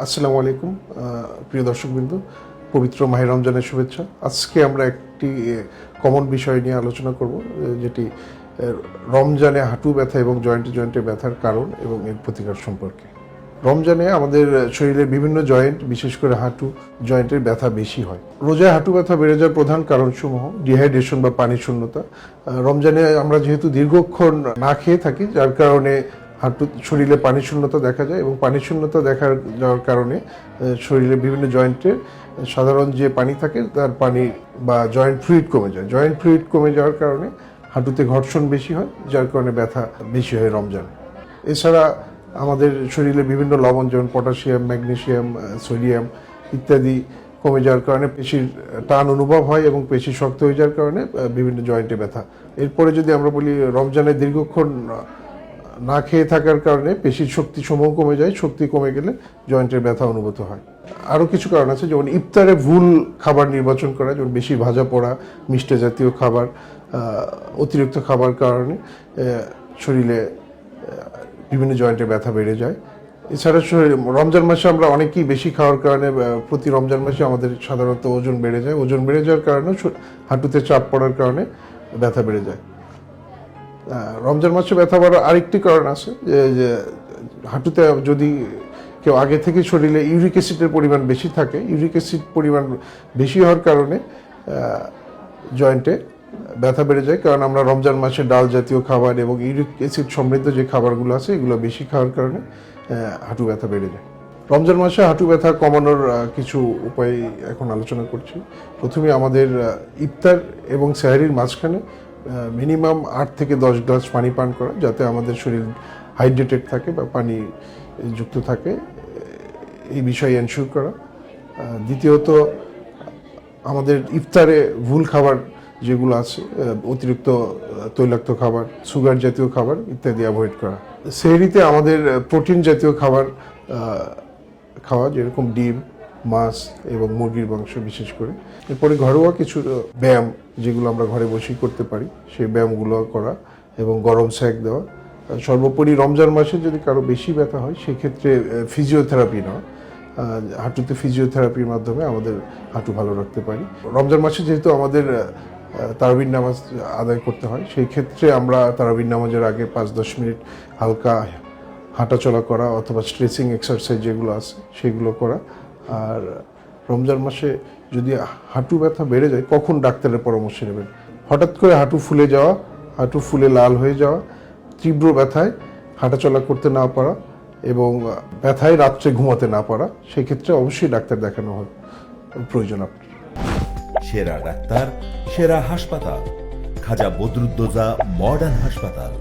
আসসালামু আলাইকুম প্রিয় দর্শকবৃন্দ, পবিত্র মাহে রমজানের শুভেচ্ছা। আজকে আমরা একটি কমন বিষয় নিয়ে আলোচনা করব, যেটি রমজানে হাঁটু ব্যথা এবং জয়েন্টে জয়েন্টে ব্যথার কারণ এবং এর প্রতিকার সম্পর্কে। রমজানে আমাদের শরীরের বিভিন্ন জয়েন্ট, বিশেষ করে হাঁটু জয়েন্টের ব্যথা বেশি হয়। রোজায় হাঁটু ব্যথা বেড়ে যাওয়ার প্রধান কারণসমূহ ডিহাইড্রেশন বা পানি শূন্যতা। রমজানে আমরা যেহেতু দীর্ঘক্ষণ না খেয়ে থাকি, যার কারণে শরীরে পানি শূন্যতা দেখা যায় এবং পানি শূন্যতা দেখা যাওয়ার কারণে শরীরের বিভিন্ন জয়েন্টে সাধারণ যে পানি থাকে তার পানি বা জয়েন্ট ফ্লুইড কমে যায়। জয়েন্ট ফ্লুইড কমে যাওয়ার কারণে হাঁটুতে ঘর্ষণ বেশি হয়, যার কারণে ব্যথা বেশি হয় রমজানে। এছাড়া আমাদের শরীরে বিভিন্ন লবণ, যেমন পটাশিয়াম, ম্যাগনেসিয়াম, সোডিয়াম ইত্যাদি কমে যাওয়ার কারণে পেশির টান অনুভব হয় এবং পেশি শক্ত হয়ে যাওয়ার কারণে বিভিন্ন জয়েন্টে ব্যথা। এরপরে যদি আমরা বলি, রমজানে দীর্ঘক্ষণ না খেয়ে থাকার কারণে পেশির শক্তি সমূহ কমে যায়। শক্তি কমে গেলে জয়েন্টের ব্যথা অনুভূত হয়। আরও কিছু কারণ আছে, যেমন ইফতারে ভুল খাবার নির্বাচন করা, যেমন বেশি ভাজা পোড়া, মিষ্টি জাতীয় খাবার, অতিরিক্ত খাবার কারণে শরীরে বিভিন্ন জয়েন্টে ব্যথা বেড়ে যায়। এছাড়া রমজান মাসে আমরা অনেকেই বেশি খাওয়ার কারণে প্রতি রমজান মাসে আমাদের সাধারণত ওজন বেড়ে যায়। ওজন বেড়ে যাওয়ার কারণে হাঁটুতে চাপ পড়ার কারণে ব্যথা বেড়ে যায়। রমজান মাসে ব্যথা বাড়ার আরেকটি কারণ আছে, যে হাঁটুতে যদি কেউ আগে থেকে শরীরে ইউরিক অ্যাসিডের পরিমাণ বেশি থাকে, ইউরিক অ্যাসিড পরিমাণ বেশি হওয়ার কারণে জয়েন্টে ব্যথা বেড়ে যায়। কারণ আমরা রমজান মাসে ডাল জাতীয় খাবার এবং ইউরিক অ্যাসিড সমৃদ্ধ যে খাবারগুলো আছে, এগুলো বেশি খাওয়ার কারণে হাঁটু ব্যথা বেড়ে যায়। রমজান মাসে হাঁটু ব্যথা কমানোর কিছু উপায় এখন আলোচনা করছি। প্রথমে আমাদের ইফতার এবং সেহরির মাঝখানে মিনিমাম 8 থেকে 10 গ্লাস পানি পান করা, যাতে আমাদের শরীর হাইড্রেটেড থাকে বা পানি যুক্ত থাকে, এই বিষয়ে এনশিওর করা। দ্বিতীয়ত, আমাদের ইফতারে ভুল খাবার যেগুলো আছে, অতিরিক্ত তৈলাক্ত খাবার, সুগার জাতীয় খাবার ইত্যাদি অ্যাভয়েড করা। সেহরিতে আমাদের প্রোটিন জাতীয় খাবার খাওয়া, যেরকম ডিম, মাছ এবং মুরগির মাংস বিশেষ করে। এরপরে ঘরোয়া কিছু ব্যায়াম, যেগুলো আমরা ঘরে বসেই করতে পারি, সেই ব্যায়ামগুলো করা এবং গরম সেঁক দেওয়া। সর্বোপরি রমজান মাসে যদি কারো বেশি ব্যথা হয়, সেক্ষেত্রে ফিজিওথেরাপি নেওয়া। হাঁটুতে ফিজিওথেরাপির মাধ্যমে আমাদের হাঁটু ভালো রাখতে পারি। রমজান মাসে যেহেতু আমাদের তারাবির নামাজ আদায় করতে হয়, সেই ক্ষেত্রে আমরা তারাবির নামাজের আগে 5-10 মিনিট হালকা হাঁটাচলা করা অথবা স্ট্রেচিং এক্সারসাইজ যেগুলো আছে সেগুলো করা। আর রমজান মাসে যদি হাঁটু ব্যথা বেড়ে যায়, কখন ডাক্তারের পরামর্শ নেবেন? হঠাৎ করে হাঁটু ফুলে যাওয়া, হাঁটু ফুলে লাল হয়ে যাওয়া, তীব্র ব্যথায় হাঁটাচলা করতে না পারা এবং ব্যথায় রাত্রে ঘুমাতে না পারা, সেক্ষেত্রে অবশ্যই ডাক্তার দেখানো প্রয়োজন আপনার। সেরা ডাক্তার, সেরা হাসপাতাল, খাজা বদরুদ্দোজা মডার্ন হাসপাতাল।